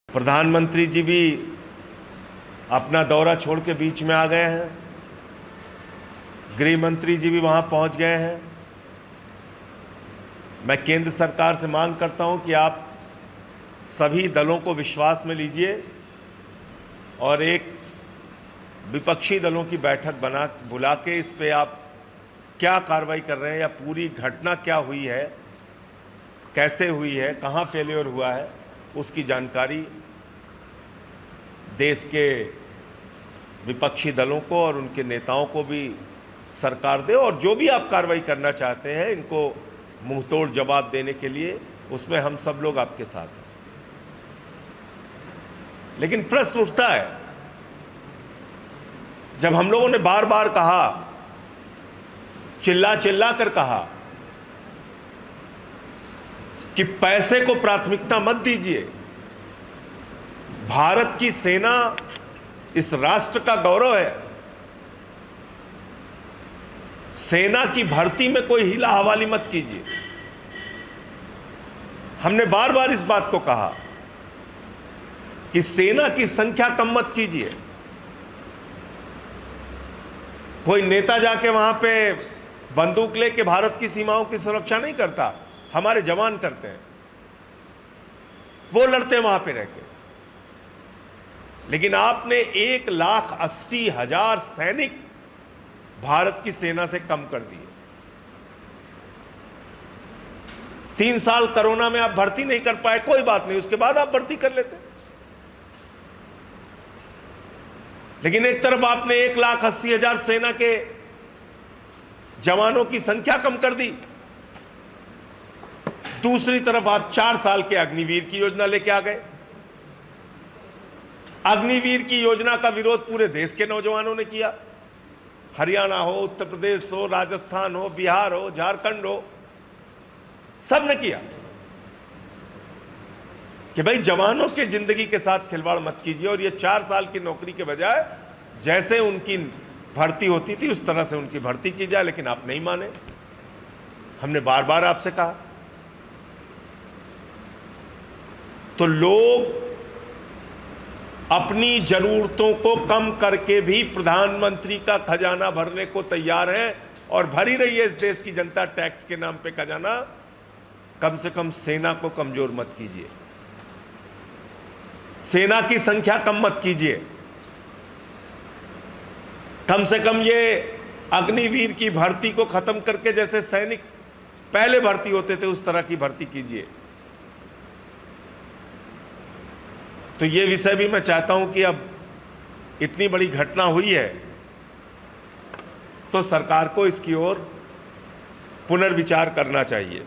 प्रधानमंत्री जी भी अपना दौरा छोड़ के बीच में आ गए हैं। गृह मंत्री जी भी वहां पहुंच गए हैं। मैं केंद्र सरकार से मांग करता हूं कि आप सभी दलों को विश्वास में लीजिए और एक विपक्षी दलों की बैठक बुला के इस पे आप क्या कार्रवाई कर रहे हैं या पूरी घटना क्या हुई है, कैसे हुई है, कहां फेलियर हुआ है, उसकी जानकारी देश के विपक्षी दलों को और उनके नेताओं को भी सरकार दे। और जो भी आप कार्रवाई करना चाहते हैं, इनको मुंहतोड़ जवाब देने के लिए, उसमें हम सब लोग आपके साथ हैं। लेकिन प्रश्न उठता है, जब हम लोगों ने बार बार कहा, चिल्ला चिल्ला कर कहा कि पैसे को प्राथमिकता मत दीजिए, भारत की सेना इस राष्ट्र का गौरव है, सेना की भर्ती में कोई हिला हवाली मत कीजिए। हमने बार बार इस बात को कहा कि सेना की संख्या कम मत कीजिए। कोई नेता जाके वहां पे बंदूक लेके भारत की सीमाओं की सुरक्षा नहीं करता, हमारे जवान करते हैं, वो लड़ते हैं वहां पे रहकर। लेकिन आपने 1,80,000 सैनिक भारत की सेना से कम कर दिए। 3 साल कोरोना में आप भर्ती नहीं कर पाए, कोई बात नहीं, उसके बाद आप भर्ती कर लेते। लेकिन एक तरफ आपने 1,80,000 सेना के जवानों की संख्या कम कर दी, दूसरी तरफ आप 4 साल के अग्निवीर की योजना लेके आ गए। अग्निवीर की योजना का विरोध पूरे देश के नौजवानों ने किया। हरियाणा हो, उत्तर प्रदेश हो, राजस्थान हो, बिहार हो, झारखंड हो, सब ने किया कि भाई जवानों के जिंदगी के साथ खिलवाड़ मत कीजिए और ये 4 साल की नौकरी के बजाय जैसे उनकी भर्ती होती थी उस तरह से उनकी भर्ती की जाए। लेकिन आप नहीं माने। हमने बार बार आपसे कहा। तो लोग अपनी जरूरतों को कम करके भी प्रधानमंत्री का खजाना भरने को तैयार है और भर ही रही है इस देश की जनता टैक्स के नाम पे खजाना। कम से कम सेना को कमजोर मत कीजिए, सेना की संख्या कम मत कीजिए। कम से कम ये अग्निवीर की भर्ती को खत्म करके जैसे सैनिक पहले भर्ती होते थे उस तरह की भर्ती कीजिए। तो ये विषय भी मैं चाहता हूं कि अब इतनी बड़ी घटना हुई है तो सरकार को इसकी ओर पुनर्विचार करना चाहिए।